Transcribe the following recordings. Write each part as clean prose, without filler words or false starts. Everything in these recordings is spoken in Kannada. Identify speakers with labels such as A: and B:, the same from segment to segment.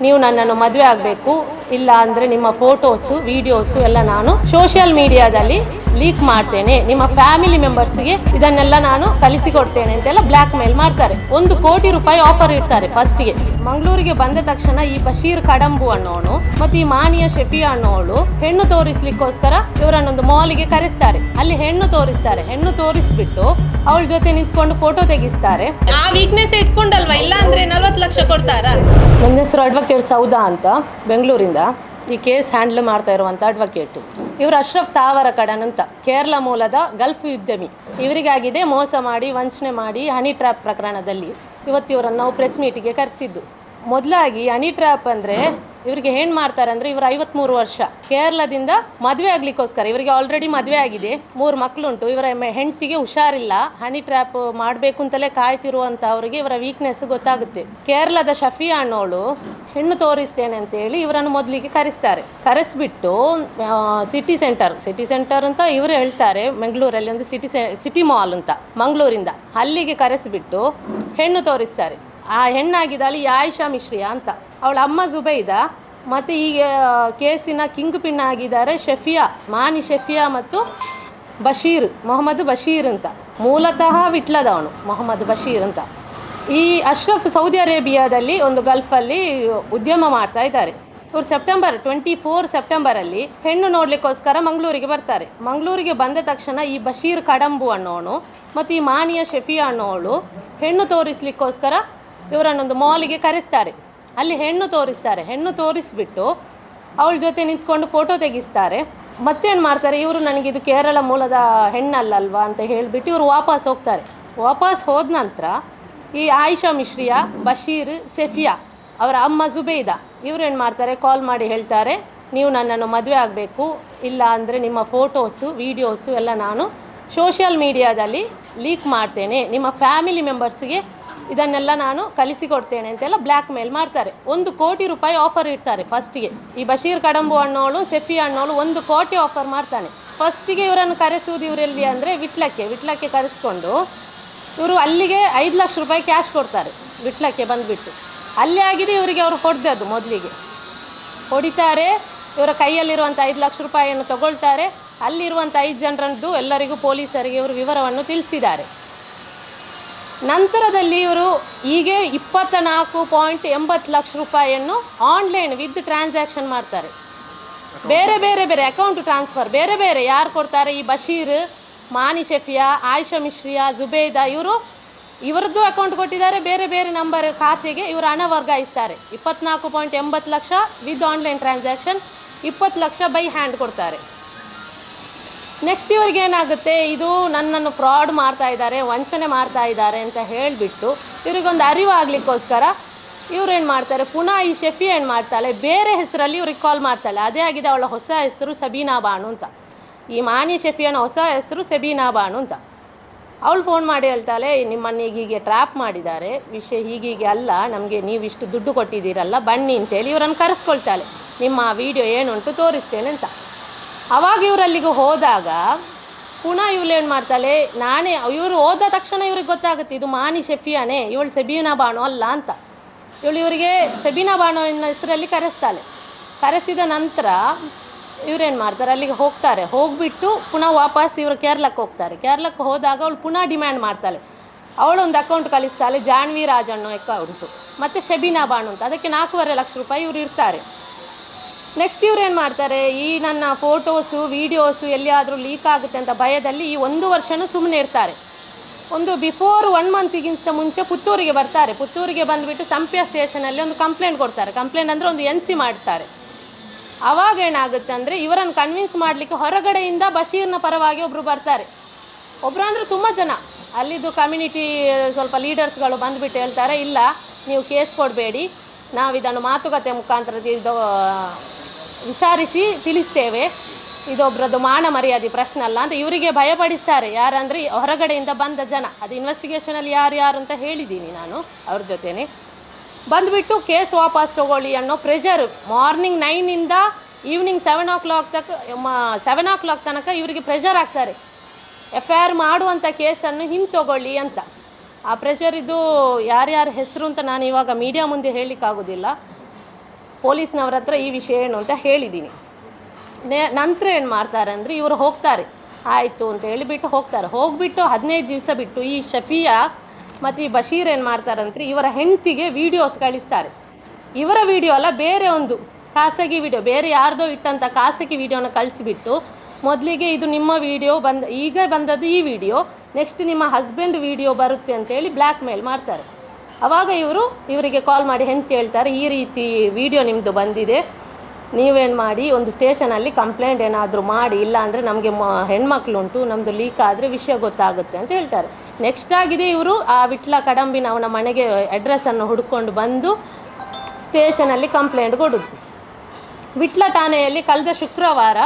A: ನೀವು ನನ್ನನ್ನು ಮದುವೆ ಆಗಬೇಕು, ಇಲ್ಲ ಅಂದರೆ ನಿಮ್ಮ ಫೋಟೋಸು ವಿಡಿಯೋಸು ಎಲ್ಲ ನಾನು ಸೋಷಿಯಲ್ ಮೀಡಿಯಾದಲ್ಲಿ ಲೀಕ್ ಮಾಡ್ತೇನೆ, ನಿಮ್ಮ ಫ್ಯಾಮಿಲಿ ಮೆಂಬರ್ಸ್ಗೆ ಇದನ್ನೆಲ್ಲ ನಾನು ಕಲಿಸಿಕೊಡ್ತೇನೆ ಅಂತೆಲ್ಲ ಬ್ಲ್ಯಾಕ್ ಮೇಲ್ ಮಾಡ್ತಾರೆ. 1 ಕೋಟಿ ರೂಪಾಯಿ ಆಫರ್ ಇಡ್ತಾರೆ ಫಸ್ಟ್ಗೆ. ಮಂಗಳೂರಿಗೆ ಬಂದ ತಕ್ಷಣ ಈ ಬಶೀರ್ ಕಡಂಬು ಅನ್ನೋನು ಮತ್ತು ಈ ಮಾನಿಯ ಶೆಫಿಯಾ ಅನ್ನೋಳು ಹೆಣ್ಣು ತೋರಿಸ್ಲಿಕ್ಕೋಸ್ಕರ ಇವರನ್ನೊಂದು ಮಾಲಿಗೆ ಕರೆಸ್ತಾರೆ. ಅಲ್ಲಿ ಹೆಣ್ಣು ತೋರಿಸ್ತಾರೆ. ಹೆಣ್ಣು ತೋರಿಸ್ಬಿಟ್ಟು ಅವಳ ಜೊತೆ ನಿಂತ್ಕೊಂಡು ಫೋಟೋ ತೆಗಿಸ್ತಾರೆ.
B: ಆ ವೀಕ್ನೆಸ್ ಇಟ್ಕೊಂಡಲ್ವಾ, ಇಲ್ಲ ಅಂದ್ರೆ 40 ಲಕ್ಷ ಕೊಡ್ತಾರಾ?
A: ನನ್ನ ಹೆಸರು ಅಡ್ವೊಕೇಟ್ ಸೌದಾ ಅಂತ, ಬೆಂಗಳೂರಿಂದ. ಈ ಕೇಸ್ ಹ್ಯಾಂಡಲ್ ಮಾಡ್ತಾ ಇರುವಂಥ ಅಡ್ವೊಕೇಟು. ಇವರು ಅಶ್ರಫ್ ತಾವರಕಡನ್ ಅಂತ, ಕೇರಳ ಮೂಲದ ಗಲ್ಫ್ ಉದ್ಯಮಿ. ಇವರಿಗಾಗಿದೆ ಮೋಸ ಮಾಡಿ ವಂಚನೆ ಮಾಡಿ ಹನಿ ಟ್ರ್ಯಾಪ್ ಪ್ರಕರಣದಲ್ಲಿ ಇವತ್ತು ಇವರನ್ನು ನಾವು ಪ್ರೆಸ್ ಮೀಟಿಗೆ ಕರೆಸಿದ್ದು. ಮೊದಲಾಗಿ ಹನಿ ಟ್ರ್ಯಾಪ್ ಅಂದರೆ ಇವರಿಗೆ ಏನು ಮಾಡ್ತಾರೆ ಅಂದರೆ, ಇವರು 53 ವರ್ಷ ಕೇರಳದಿಂದ ಮದುವೆ ಆಗಲಿಕ್ಕೋಸ್ಕರ, ಇವರಿಗೆ ಆಲ್ರೆಡಿ ಮದುವೆ ಆಗಿದೆ, 3 ಮಕ್ಕಳುಂಟು. ಇವರ ಹೆಂಡತಿಗೆ ಹುಷಾರಿಲ್ಲ, ಹನಿ ಟ್ರ್ಯಾಪ್ ಮಾಡಬೇಕು ಅಂತಲೇ ಕಾಯ್ತಿರುವಂಥ ಅವರಿಗೆ ಇವರ ವೀಕ್ನೆಸ್ ಗೊತ್ತಾಗುತ್ತೆ. ಕೇರಳದ ಶಫಿಯಾ ಅನ್ನೋಳು ಹೆಣ್ಣು ತೋರಿಸ್ತೇನೆ ಅಂತೇಳಿ ಇವರನ್ನು ಮೊದಲಿಗೆ ಕರೆಸ್ತಾರೆ. ಕರೆಸ್ಬಿಟ್ಟು ಸಿಟಿ ಸೆಂಟರ್ ಅಂತ ಇವರು ಹೇಳ್ತಾರೆ, ಮಂಗಳೂರಲ್ಲಿ ಒಂದು ಸಿಟಿ ಮಾಲ್ ಅಂತ ಮಂಗಳೂರಿಂದ, ಅಲ್ಲಿಗೆ ಕರೆಸಿಬಿಟ್ಟು ಹೆಣ್ಣು ತೋರಿಸ್ತಾರೆ. ಆ ಹೆಣ್ಣಾಗಿದ್ದಾಳೆ ಈ ಆಯಿಷಾ ಮಿಶ್ರಿಯಾ ಅಂತ, ಅವಳ ಅಮ್ಮ ಜುಬೈದಾ, ಮತ್ತು ಈ ಕೇಸಿನ ಕಿಂಗ್ ಪಿನ್ ಆಗಿದ್ದಾರೆ ಮಾನಿ ಶೆಫಿಯಾ ಮತ್ತು ಮೊಹಮ್ಮದ್ ಬಶೀರ್ ಅಂತ. ಮೂಲತಃ ವಿಟ್ಲದವನು ಮೊಹಮ್ಮದ್ ಬಶೀರ್ ಅಂತ. ಈ ಅಶ್ರಫ್ ಸೌದಿ ಅರೇಬಿಯಾದಲ್ಲಿ ಒಂದು ಗಲ್ಫಲ್ಲಿ ಉದ್ಯಮ ಮಾಡ್ತಾ ಇದ್ದಾರೆ. ಇವರು 24 ಸೆಪ್ಟೆಂಬರಲ್ಲಿ ಹೆಣ್ಣು ನೋಡಲಿಕ್ಕೋಸ್ಕರ ಮಂಗಳೂರಿಗೆ ಬರ್ತಾರೆ. ಮಂಗಳೂರಿಗೆ ಬಂದ ತಕ್ಷಣ ಈ ಬಶೀರ್ ಕಡಂಬು ಅನ್ನೋನು ಮತ್ತು ಈ ಮಾನಿಯ ಶೆಫಿಯಾ ಅನ್ನೋಳು ಹೆಣ್ಣು ತೋರಿಸ್ಲಿಕ್ಕೋಸ್ಕರ ಇವರನ್ನೊಂದು ಮಾಲಿಗೆ ಕರೆಸ್ತಾರೆ. ಅಲ್ಲಿ ಹೆಣ್ಣು ತೋರಿಸ್ತಾರೆ. ಹೆಣ್ಣು ತೋರಿಸ್ಬಿಟ್ಟು ಅವಳ ಜೊತೆ ನಿಂತ್ಕೊಂಡು ಫೋಟೋ ತೆಗಿಸ್ತಾರೆ. ಮತ್ತೇನು ಮಾಡ್ತಾರೆ, ಇವರು ನನಗಿದು ಕೇರಳ ಮೂಲದ ಹೆಣ್ಣಲ್ಲಲ್ವಾ ಅಂತ ಹೇಳಿಬಿಟ್ಟು ಇವರು ವಾಪಸ್ ಹೋಗ್ತಾರೆ. ವಾಪಸ್ ಹೋದ ನಂತರ ಈ ಆಯಿಷಾ ಮಿಶ್ರಿಯಾ, ಬಶೀರ್, ಸೆಫಿಯಾ, ಅವರ ಅಮ್ಮ ಜುಬೈದಾ ಇವರೇನು ಮಾಡ್ತಾರೆ, ಕಾಲ್ ಮಾಡಿ ಹೇಳ್ತಾರೆ, ನೀವು ನನ್ನನ್ನು ಮದುವೆ ಆಗಬೇಕು, ಇಲ್ಲ ಅಂದರೆ ನಿಮ್ಮ ಫೋಟೋಸು ವಿಡಿಯೋಸು ಎಲ್ಲ ನಾನು ಸೋಷಿಯಲ್ ಮೀಡಿಯಾದಲ್ಲಿ ಲೀಕ್ ಮಾಡ್ತೇನೆ, ನಿಮ್ಮ ಫ್ಯಾಮಿಲಿ ಮೆಂಬರ್ಸ್ಗೆ ಇದನ್ನೆಲ್ಲ ನಾನು ಕಲಿಸಿಕೊಡ್ತೇನೆ ಅಂತೆಲ್ಲ ಬ್ಲ್ಯಾಕ್ ಮೇಲ್ ಮಾಡ್ತಾರೆ. 1 ಕೋಟಿ ರೂಪಾಯಿ ಆಫರ್ ಇಡ್ತಾರೆ ಫಸ್ಟಿಗೆ. ಈ ಬಶೀರ್ ಕಡಂಬು ಅನ್ನೋಳು, ಸೆಫಿಯಾ ಅನ್ನೋಳು 1 ಕೋಟಿ ಆಫರ್ ಮಾಡ್ತಾನೆ. ಫಸ್ಟಿಗೆ ಇವರನ್ನು ಕರೆಸುವುದು ಇವರೆಲ್ಲಿ ಅಂದರೆ ವಿಟ್ಲಕ್ಕೆ ಕರೆಸ್ಕೊಂಡು ಇವರು ಅಲ್ಲಿಗೆ 5 ಲಕ್ಷ ರೂಪಾಯಿ ಕ್ಯಾಶ್ ಕೊಡ್ತಾರೆ. ವಿಟ್ಲಕ್ಕೆ ಬಂದುಬಿಟ್ಟು ಅಲ್ಲಿ ಆಗಿದೆ ಇವರಿಗೆ ಅವರು ಹೊಡೆದದ್ದು. ಮೊದಲಿಗೆ ಹೊಡಿತಾರೆ, ಇವರ ಕೈಯಲ್ಲಿರುವಂಥ 5 ಲಕ್ಷ ರೂಪಾಯಿಯನ್ನು ತಗೊಳ್ತಾರೆ. ಅಲ್ಲಿರುವಂಥ 5 ಜನರದ್ದು ಎಲ್ಲರಿಗೂ ಪೊಲೀಸರಿಗೆ ಇವರು ವಿವರವನ್ನು ತಿಳಿಸಿದ್ದಾರೆ. ನಂತರದಲ್ಲಿ ಇವರು ಹೀಗೆ 24.80 ಲಕ್ಷ ರೂಪಾಯಿಯನ್ನು ಆನ್ಲೈನ್ ವಿತ್ ಟ್ರಾನ್ಸಾಕ್ಷನ್ ಮಾಡ್ತಾರೆ. ಬೇರೆ ಅಕೌಂಟ್ ಟ್ರಾನ್ಸ್ಫರ್ ಬೇರೆ ಯಾರು ಕೊಡ್ತಾರೆ, ಈ ಬಶೀರ್, ಮಾನಿ ಶೆಫಿಯಾ, ಆಯಿಷಾ ಮಿಶ್ರಿಯಾ, ಜುಬೈದಾ ಇವರದ್ದು ಅಕೌಂಟ್ ಕೊಟ್ಟಿದ್ದಾರೆ. ಬೇರೆ ನಂಬರ್ ಖಾತೆಗೆ ಇವರು ಹಣ ವರ್ಗಾಯಿಸ್ತಾರೆ. 24.80 lakh with online transaction, 20 lakh by hand ಕೊಡ್ತಾರೆ. ನೆಕ್ಸ್ಟ್ ಇವರಿಗೆ ಏನಾಗುತ್ತೆ, ಇದು ನನ್ನನ್ನು ಫ್ರಾಡ್ ಮಾಡ್ತಾ ಇದ್ದಾರೆ, ವಂಚನೆ ಮಾಡ್ತಾ ಇದ್ದಾರೆ ಅಂತ ಹೇಳಿಬಿಟ್ಟು ಇವರಿಗೊಂದು ಅರಿವು ಆಗಲಿಕ್ಕೋಸ್ಕರ ಇವ್ರೇನು ಮಾಡ್ತಾರೆ, ಪುನಃ ಈ ಶೆಫಿಯಾ ಏನು ಮಾಡ್ತಾಳೆ, ಬೇರೆ ಹೆಸರಲ್ಲಿ ಇವ್ರಿಗೆ ಕಾಲ್ ಮಾಡ್ತಾಳೆ. ಅದೇ ಆಗಿದೆ ಅವಳ ಹೊಸ ಹೆಸರು ಸಬೀನಾ ಬಾನು ಅಂತ. ಈ ಮಾನಿ ಶೆಫಿಯಾನ ಹೊಸ ಹೆಸರು ಸಬೀನಾ ಬಾನು ಅಂತ. ಅವಳು ಫೋನ್ ಮಾಡಿ ಹೇಳ್ತಾಳೆ, ನಿಮ್ಮನ್ನು ಹೀಗೆ ಟ್ರ್ಯಾಪ್ ಮಾಡಿದ್ದಾರೆ, ವಿಷಯ ಹೀಗೀಗೆ ಅಲ್ಲ, ನಮಗೆ ನೀವಿಷ್ಟು ದುಡ್ಡು ಕೊಟ್ಟಿದ್ದೀರಲ್ಲ, ಬನ್ನಿ ಅಂತೇಳಿ ಇವರನ್ನು ಕರೆಸ್ಕೊಳ್ತಾಳೆ. ನಿಮ್ಮ ವಿಡಿಯೋ ಏನುಂಟು ತೋರಿಸ್ತೇನೆ ಅಂತ. ಆವಾಗ ಇವರಲ್ಲಿಗೆ ಹೋದಾಗ ಪುನಃ ಇವಳೇನು ಮಾಡ್ತಾಳೆ, ಇವರು ಹೋದ ತಕ್ಷಣ ಇವ್ರಿಗೆ ಗೊತ್ತಾಗುತ್ತೆ ಇದು ಮಾನಿ ಶೆಫಿಯಾನೇ, ಇವಳು ಸಬೀನಾ ಬಾನು ಅಲ್ಲ ಅಂತ. ಇವರಿಗೆ ಸಬೀನಾ ಬಾನು ಅನ್ನೋ ಹೆಸರಲ್ಲಿ ಕರೆಸ್ತಾಳೆ. ಕರೆಸಿದ ನಂತರ ಇವರೇನು ಮಾಡ್ತಾರೆ, ಅಲ್ಲಿಗೆ ಹೋಗ್ತಾರೆ. ಹೋಗಿಬಿಟ್ಟು ಪುನಃ ವಾಪಸ್ ಇವರು ಕೇರಳಕ್ಕೆ ಹೋಗ್ತಾರೆ. ಕೇರಳಕ್ಕೆ ಹೋದಾಗ ಅವಳು ಪುನಃ ಡಿಮ್ಯಾಂಡ್ ಮಾಡ್ತಾಳೆ. ಅವಳೊಂದು ಅಕೌಂಟ್ ಕಳಿಸ್ತಾಳೆ, ಜಾನ್ವಿ ರಾಜ್ ಅನ್ನೋ ಅಕೌಂಟು, ಮತ್ತು ಶಬೀನಾ ಬಾನು ಅಂತ. ಅದಕ್ಕೆ 4.5 ಲಕ್ಷ ರೂಪಾಯಿ ಇವರು ಇರ್ತಾರೆ. ನೆಕ್ಸ್ಟ್ ಇವ್ರೇನು ಮಾಡ್ತಾರೆ, ಈ ನನ್ನ ಫೋಟೋಸು ವಿಡಿಯೋಸು ಎಲ್ಲಿಯಾದರೂ ಲೀಕ್ ಆಗುತ್ತೆ ಅಂತ ಭಯದಲ್ಲಿ ಈ 1 ವರ್ಷವೂ ಸುಮ್ಮನೆ ಇರ್ತಾರೆ. ಬಿಫೋರ್ 1 ಮಂತಿಗಿಂತ ಮುಂಚೆ ಪುತ್ತೂರಿಗೆ ಬರ್ತಾರೆ. ಪುತ್ತೂರಿಗೆ ಬಂದುಬಿಟ್ಟು ಸಂಪ್ಯ ಸ್ಟೇಷನಲ್ಲಿ ಒಂದು ಕಂಪ್ಲೇಂಟ್ ಕೊಡ್ತಾರೆ. ಕಂಪ್ಲೇಂಟ್ ಅಂದರೆ ಒಂದು NC ಮಾಡ್ತಾರೆ. ಆವಾಗ ಏನಾಗುತ್ತೆ ಅಂದರೆ, ಇವರನ್ನು ಕನ್ವಿನ್ಸ್ ಮಾಡಲಿಕ್ಕೆ ಹೊರಗಡೆಯಿಂದ ಬಶೀರ್ನ ಪರವಾಗಿ ಒಬ್ಬರು ಬರ್ತಾರೆ. ಒಬ್ಬರು ಅಂದರೆ ತುಂಬ ಜನ ಅಲ್ಲಿದ್ದು ಕಮ್ಯುನಿಟಿ ಸ್ವಲ್ಪ ಲೀಡರ್ಸ್ಗಳು ಬಂದುಬಿಟ್ಟು ಹೇಳ್ತಾರೆ, ಇಲ್ಲ ನೀವು ಕೇಸ್ ಕೊಡಬೇಡಿ, ನಾವು ಇದನ್ನು ಮಾತುಕತೆ ಮುಖಾಂತರ ವಿಚಾರಿಸಿ ತಿಳಿಸ್ತೇವೆ, ಇದೊಬ್ಬರದ್ದು ಮಾನ ಮರ್ಯಾದೆ ಪ್ರಶ್ನೆ ಅಲ್ಲ ಅಂತ ಇವರಿಗೆ ಭಯಪಡಿಸ್ತಾರೆ. ಯಾರಂದರೆ ಹೊರಗಡೆಯಿಂದ ಬಂದ ಜನ. ಅದು ಇನ್ವೆಸ್ಟಿಗೇಷನಲ್ಲಿ ಯಾರು ಅಂತ ಹೇಳಿದ್ದೀನಿ ನಾನು ಅವ್ರ ಜೊತೆನೆ. ಬಂದುಬಿಟ್ಟು ಕೇಸ್ ವಾಪಸ್ ತೊಗೊಳ್ಳಿ ಅನ್ನೋ ಪ್ರೆಷರ್. ಮಾರ್ನಿಂಗ್ 9ಇಂದ ಈವ್ನಿಂಗ್ 7 o'clock ತನಕ ಇವರಿಗೆ ಪ್ರೆಷರ್ ಆಗ್ತಾರೆ. FIR ಮಾಡುವಂಥ ಕೇಸನ್ನು ಹಿಂತೊಗೊಳ್ಳಿ ಅಂತ. ಆ ಪ್ರೆಷರ್ ಇದು ಯಾರ್ಯಾರ ಹೆಸರು ಅಂತ ನಾನು ಇವಾಗ ಮೀಡಿಯಾ ಮುಂದೆ ಹೇಳಲಿಕ್ಕಾಗೋದಿಲ್ಲ. ಪೊಲೀಸ್ನವ್ರ ಹತ್ರ ಈ ವಿಷಯ ಏನು ಅಂತ ಹೇಳಿದ್ದೀನಿ. ನಂತರ ಏನು ಮಾಡ್ತಾರೆ ಅಂದರೆ ಇವರು ಹೋಗ್ತಾರೆ, ಆಯಿತು ಅಂತ ಹೇಳಿಬಿಟ್ಟು ಹೋಗ್ತಾರೆ. ಹೋಗಿಬಿಟ್ಟು 15 ದಿವಸ ಬಿಟ್ಟು ಈ ಶಫಿಯಾ ಮತ್ತು ಈ ಬಶೀರ್ ಏನು ಮಾಡ್ತಾರಂದ್ರೆ ಇವರ ಹೆಂಡತಿಗೆ ವೀಡಿಯೋಸ್ ಕಳಿಸ್ತಾರೆ. ಇವರ ವಿಡಿಯೋ ಅಲ್ಲ, ಬೇರೆ ಒಂದು ಖಾಸಗಿ ವಿಡಿಯೋ, ಬೇರೆ ಯಾರ್ದೋ ಇಟ್ಟಂಥ ಖಾಸಗಿ ವಿಡಿಯೋನ ಕಳಿಸಿಬಿಟ್ಟು ಮೊದಲಿಗೆ ಇದು ನಿಮ್ಮ ವಿಡಿಯೋ ಈಗ ಬಂದದ್ದು ಈ ವಿಡಿಯೋ, ನೆಕ್ಸ್ಟ್ ನಿಮ್ಮ ಹಸ್ಬೆಂಡ್ ವಿಡಿಯೋ ಬರುತ್ತೆ ಅಂತೇಳಿ ಬ್ಲ್ಯಾಕ್ ಮೇಲ್ ಮಾಡ್ತಾರೆ. ಆವಾಗ ಇವರಿಗೆ ಕಾಲ್ ಮಾಡಿ ಹೆಂಡತಿ ಹೇಳ್ತಾರೆ, ಈ ರೀತಿ ವಿಡಿಯೋ ನಿಮ್ಮದು ಬಂದಿದೆ, ನೀವೇನು ಮಾಡಿ ಒಂದು ಸ್ಟೇಷನಲ್ಲಿ ಕಂಪ್ಲೇಂಟ್ ಏನಾದರೂ ಮಾಡಿ, ಇಲ್ಲ ಅಂದರೆ ನಮಗೆ ಹೆಣ್ಮಕ್ಳುಂಟು, ನಮ್ಮದು ಲೀಕ್ ಆದರೆ ವಿಷಯ ಗೊತ್ತಾಗುತ್ತೆ ಅಂತ ಹೇಳ್ತಾರೆ. ನೆಕ್ಸ್ಟ್ ಆಗಿದೆ ಇವರು ಆ ವಿಟ್ಲ ಕಡಂಬಿನ ಅವನ ಮನೆಗೆ ಅಡ್ರೆಸ್ಸನ್ನು ಹುಡ್ಕೊಂಡು ಬಂದು ಸ್ಟೇಷನಲ್ಲಿ ಕಂಪ್ಲೇಂಟ್ ಕೊಡೋದು. ವಿಟ್ಲ ಠಾಣೆಯಲ್ಲಿ ಕಳೆದ ಶುಕ್ರವಾರ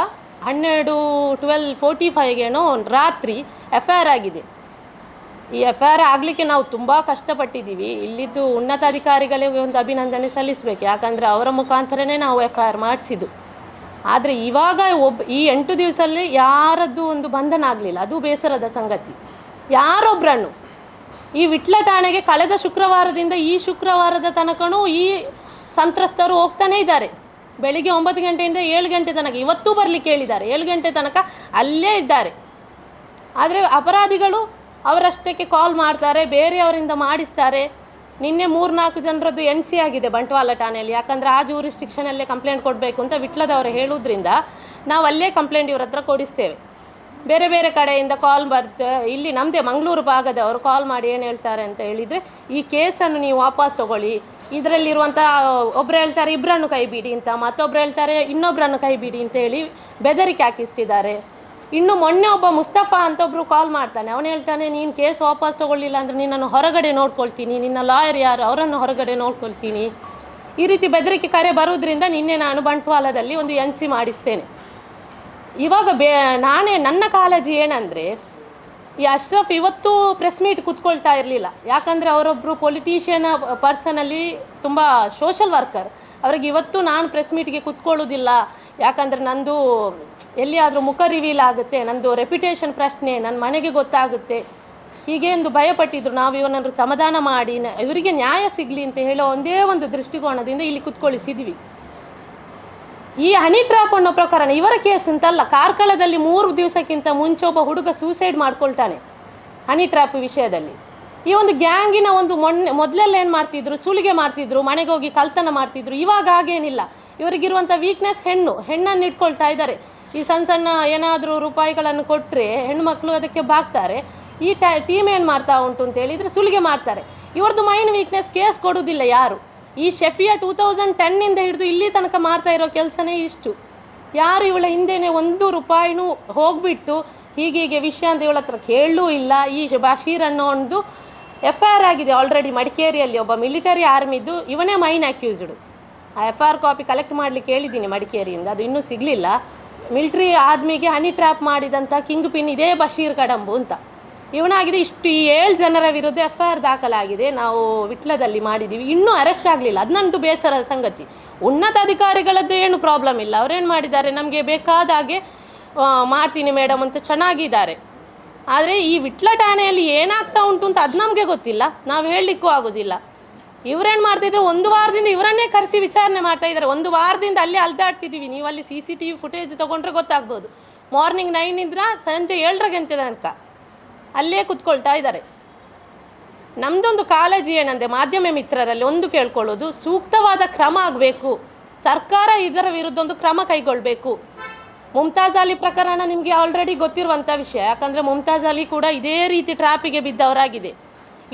A: 12:45ಗೇನೋ ರಾತ್ರಿ FIR ಆಗಿದೆ. ಈ FIR ಆಗಲಿಕ್ಕೆ ನಾವು ತುಂಬ ಕಷ್ಟಪಟ್ಟಿದ್ದೀವಿ. ಇಲ್ಲಿದ್ದು ಉನ್ನತಾಧಿಕಾರಿಗಳಿಗೆ ಒಂದು ಅಭಿನಂದನೆ ಸಲ್ಲಿಸಬೇಕು, ಯಾಕಂದರೆ ಅವರ ಮುಖಾಂತರನೇ ನಾವು FIR ಮಾಡಿಸಿದ್ದು. ಆದರೆ ಇವಾಗ ಈ 8 ದಿವಸದಲ್ಲಿ ಯಾರದ್ದು ಒಂದು ಬಂಧನ ಆಗಲಿಲ್ಲ, ಅದು ಬೇಸರದ ಸಂಗತಿ. ಯಾರೊಬ್ಬರನ್ನು ಈ ವಿಟ್ಲ ಠಾಣೆಗೆ ಕಳೆದ ಶುಕ್ರವಾರದಿಂದ ಈ ಶುಕ್ರವಾರದ ತನಕನೂ ಈ ಸಂತ್ರಸ್ತರು ಹೋಗ್ತಾನೇ ಇದ್ದಾರೆ. ಬೆಳಿಗ್ಗೆ 9 ಗಂಟೆಯಿಂದ 7 ಗಂಟೆ ತನಕ, ಇವತ್ತೂ ಬರಲಿಕ್ಕೆ ಹೇಳಿದ್ದಾರೆ, 7 ಗಂಟೆ ತನಕ ಅಲ್ಲೇ ಇದ್ದಾರೆ. ಆದರೆ ಅಪರಾಧಿಗಳು ಅವರಷ್ಟಕ್ಕೆ ಕಾಲ್ ಮಾಡ್ತಾರೆ, ಬೇರೆಯವರಿಂದ ಮಾಡಿಸ್ತಾರೆ. ನಿನ್ನೆ 3-4 ಜನರದ್ದು NC ಆಗಿದೆ ಬಂಟ್ವಾಳ ಠಾಣೆಯಲ್ಲಿ, ಯಾಕಂದರೆ ಆ ಜೂರಿಸ್ಟಿಕ್ಷನಲ್ಲೇ ಕಂಪ್ಲೇಂಟ್ ಕೊಡಬೇಕು ಅಂತ ವಿಟ್ಲದವರು ಹೇಳೋದ್ರಿಂದ ನಾವು ಅಲ್ಲೇ ಕಂಪ್ಲೇಂಟ್ ಇವ್ರ ಹತ್ರ ಕೊಡಿಸ್ತೇವೆ. ಬೇರೆ ಬೇರೆ ಕಡೆಯಿಂದ ಕಾಲ್ ಇಲ್ಲಿ ನಮ್ಮದೇ ಮಂಗಳೂರು ಭಾಗದವರು ಕಾಲ್ ಮಾಡಿ ಏನು ಹೇಳ್ತಾರೆ ಅಂತ ಹೇಳಿದರೆ, ಈ ಕೇಸನ್ನು ನೀವು ವಾಪಸ್ ತೊಗೊಳ್ಳಿ, ಇದರಲ್ಲಿರುವಂಥ ಒಬ್ಬರು ಹೇಳ್ತಾರೆ ಇಬ್ಬರನ್ನು ಕೈ ಬಿಡಿ ಅಂತ, ಮತ್ತೊಬ್ಬರು ಹೇಳ್ತಾರೆ ಇನ್ನೊಬ್ಬರನ್ನು ಕೈ ಬಿಡಿ ಅಂತ ಹೇಳಿ ಬೆದರಿಕೆ ಹಾಕಿಸ್ತಿದ್ದಾರೆ. ಇನ್ನು ಮೊನ್ನೆ ಒಬ್ಬ ಮುಸ್ತಫಾ ಅಂತ ಒಬ್ಬರು ಕಾಲ್ ಮಾಡ್ತಾನೆ, ಅವನು ಹೇಳ್ತಾನೆ ನೀನು ಕೇಸ್ ವಾಪಸ್ ತೊಗೊಳ್ಳಿಲ್ಲ ಅಂದರೆ ನಿನ್ನನ್ನು ಹೊರಗಡೆ ನೋಡ್ಕೊಳ್ತೀನಿ, ನಿನ್ನ ಲಾಯರ್ ಯಾರು ಅವರನ್ನು ಹೊರಗಡೆ ನೋಡ್ಕೊಳ್ತೀನಿ, ಈ ರೀತಿ ಬೆದರಿಕೆ ಕರೆ ಬರೋದ್ರಿಂದ ನಿನ್ನೆ ನಾನು ಬಂಟ್ವಾಳದಲ್ಲಿ ಒಂದು NC ಮಾಡಿಸ್ತೇನೆ. ಇವಾಗ ನನ್ನ ಕಾಳಜಿ ಏನಂದರೆ, ಈ ಅಶ್ರಫ್ ಇವತ್ತು ಪ್ರೆಸ್ ಮೀಟ್ ಕೂತ್ಕೊಳ್ತಾ ಇರಲಿಲ್ಲ, ಯಾಕಂದರೆ ಅವರೊಬ್ಬರು ಪೊಲಿಟಿಷಿಯನ್ ಪರ್ಸನಲ್ಲಿ ತುಂಬ ಸೋಷಲ್ ವರ್ಕರ್. ಅವ್ರಿಗೆ ಇವತ್ತು ನಾನು ಪ್ರೆಸ್ ಮೀಟ್ಗೆ ಕೂತ್ಕೊಳ್ಳೋದಿಲ್ಲ, ಯಾಕಂದರೆ ನಂದು ಎಲ್ಲಿಯಾದರೂ ಮುಖ ರಿವೀಲ್ ಆಗುತ್ತೆ, ನಂದು ರೆಪ್ಯುಟೇಷನ್ ಪ್ರಶ್ನೆ, ನನ್ನ ಮನೆಗೆ ಗೊತ್ತಾಗುತ್ತೆ, ಹೀಗೆ ಎಂದು ಭಯಪಟ್ಟಿದ್ರು. ನಾವು ಇವನನ್ನು ಸಮಾಧಾನ ಮಾಡಿ ಇವರಿಗೆ ನ್ಯಾಯ ಸಿಗಲಿ ಅಂತ ಹೇಳೋ ಒಂದೇ ಒಂದು ದೃಷ್ಟಿಕೋನದಿಂದ ಇಲ್ಲಿ ಕೂತ್ಕೊಳ್ಳಿಸಿದ್ವಿ. ಈ ಹನಿ ಟ್ರ್ಯಾಪ್ ಅನ್ನೋ ಪ್ರಕರಣ ಇವರ ಕೇಸ್ ಅಂತಲ್ಲ, ಕಾರ್ಕಳದಲ್ಲಿ 3 ದಿವಸಕ್ಕಿಂತ ಮುಂಚೆ ಒಬ್ಬ ಹುಡುಗ ಸೂಸೈಡ್ ಮಾಡ್ಕೊಳ್ತಾನೆ ಹನಿ ಟ್ರ್ಯಾಪ್ ವಿಷಯದಲ್ಲಿ. ಈ ಒಂದು ಗ್ಯಾಂಗಿನ ಒಂದು ಮೊದಲೆಲ್ಲ ಏನು ಮಾಡ್ತಿದ್ರು, ಸುಲಿಗೆ ಮಾಡ್ತಿದ್ರು, ಮನೆಗೆ ಹೋಗಿ ಕಳ್ತನ ಮಾಡ್ತಿದ್ರು. ಇವಾಗ ಹಾಗೇನಿಲ್ಲ, ಇವರಿಗಿರುವಂಥ ವೀಕ್ನೆಸ್ ಹೆಣ್ಣನ್ನು ಇಟ್ಕೊಳ್ತಾ ಇದ್ದಾರೆ. ಈ ಸಣ್ಣ ಏನಾದರೂ ರೂಪಾಯಿಗಳನ್ನು ಕೊಟ್ಟರೆ ಹೆಣ್ಣುಮಕ್ಕಳು ಅದಕ್ಕೆ ಬಾಗ್ತಾರೆ. ಈ ಟೀಮ್ ಏನು ಮಾಡ್ತಾ ಉಂಟು ಅಂತ ಹೇಳಿದರೆ ಸುಲಿಗೆ ಮಾಡ್ತಾರೆ. ಇವ್ರದ್ದು ಮೈನ್ ವೀಕ್ನೆಸ್, ಕೇಸ್ ಕೊಡೋದಿಲ್ಲ ಯಾರು. ಈ ಶಫಿಯಾ 2010 ಹಿಡಿದು ಇಲ್ಲಿ ತನಕ ಮಾಡ್ತಾ ಇರೋ ಕೆಲಸನೇ ಇಷ್ಟು. ಯಾರು ಇವಳ ಹಿಂದೆನೇ 1 ರೂಪಾಯಿನೂ ಹೋಗಿಬಿಟ್ಟು ಹೀಗೀಗೆ ವಿಷಯ ಅಂತ ಇವಳ ಹತ್ರ ಕೇಳಲೂ ಇಲ್ಲ. ಈ ಬಶೀರ್ ಅನ್ನೋ ಒಂದು FIR ಆಗಿದೆ ಆಲ್ರೆಡಿ ಮಡಿಕೇರಿಯಲ್ಲಿ, ಒಬ್ಬ ಮಿಲಿಟರಿ ಆರ್ಮಿದ್ದು ಇವನೇ ಮೈನ್ ಅಕ್ಯೂಸ್ಡು. ಆ FIR ಕಾಪಿ ಕಲೆಕ್ಟ್ ಮಾಡಲಿಕ್ಕೆ ಹೇಳಿದ್ದೀನಿ ಮಡಿಕೇರಿಯಿಂದ, ಅದು ಇನ್ನೂ ಸಿಗಲಿಲ್ಲ. ಮಿಲಿಟ್ರಿ ಆರ್ಮಿಗೆ ಹನಿ ಟ್ರ್ಯಾಪ್ ಮಾಡಿದಂಥ ಕಿಂಗ್ ಪಿನ್ ಇದೇ ಬಶೀರ್ ಕಡಂಬು ಅಂತ ಇವನಾಗಿದೆ. ಇಷ್ಟು 7 ಜನರ ವಿರುದ್ಧ FIR ದಾಖಲಾಗಿದೆ, ನಾವು ವಿಟ್ಲದಲ್ಲಿ ಮಾಡಿದ್ದೀವಿ, ಇನ್ನೂ ಅರೆಸ್ಟ್ ಆಗಲಿಲ್ಲ. ಅದು ನನ್ನದು ಬೇಸರದ ಸಂಗತಿ. ಉನ್ನತ ಅಧಿಕಾರಿಗಳದ್ದು ಏನು ಪ್ರಾಬ್ಲಮ್ ಇಲ್ಲ, ಅವರೇನು ಮಾಡಿದ್ದಾರೆ, ನಮಗೆ ಬೇಕಾದ ಹಾಗೆ ಮಾಡ್ತೀನಿ ಮೇಡಮ್ ಅಂತ ಚೆನ್ನಾಗಿದ್ದಾರೆ. ಆದರೆ ಈ ವಿಟ್ಲ ಠಾಣೆಯಲ್ಲಿ ಏನಾಗ್ತಾ ಉಂಟು ಅಂತ ಅದು ನಮಗೆ ಗೊತ್ತಿಲ್ಲ, ನಾವು ಹೇಳಲಿಕ್ಕೂ ಆಗೋದಿಲ್ಲ. ಇವರೇನು ಮಾಡ್ತಿದ್ರು, 1 ವಾರದಿಂದ ಇವರನ್ನೇ ಕರೆಸಿ ವಿಚಾರಣೆ ಮಾಡ್ತಾಯಿದ್ದಾರೆ. 1 ವಾರದಿಂದ ಅಲ್ಲೇ ಅಲ್ದಾಡ್ತಿದ್ದೀವಿ. ನೀವು ಅಲ್ಲಿ CCTV ಫುಟೇಜ್ ತೊಗೊಂಡ್ರೆ ಗೊತ್ತಾಗ್ಬೋದು. ಮಾರ್ನಿಂಗ್ 9 ಸಂಜೆ 7 ಗಂಟೆ ತನಕ ಅಲ್ಲೇ ಕೂತ್ಕೊಳ್ತಾ ಇದ್ದಾರೆ. ನಮ್ಮದೊಂದು ಕಾಳಜಿ ಏನಂದರೆ, ಮಾಧ್ಯಮ ಮಿತ್ರರಲ್ಲಿ ಒಂದು ಕೇಳ್ಕೊಳ್ಳೋದು, ಸೂಕ್ತವಾದ ಕ್ರಮ ಆಗಬೇಕು, ಸರ್ಕಾರ ಇದರ ವಿರುದ್ಧ ಒಂದು ಕ್ರಮ ಕೈಗೊಳ್ಳಬೇಕು. ಮುಮ್ತಾಜ್ ಅಲಿ ಪ್ರಕರಣ ನಿಮಗೆ ಆಲ್ರೆಡಿ ಗೊತ್ತಿರುವಂಥ ವಿಷಯ, ಯಾಕಂದರೆ ಮುಮ್ತಾಜ್ ಅಲಿ ಕೂಡ ಇದೇ ರೀತಿ ಟ್ರಾಪಿಗೆ ಬಿದ್ದವರಾಗಿದೆ.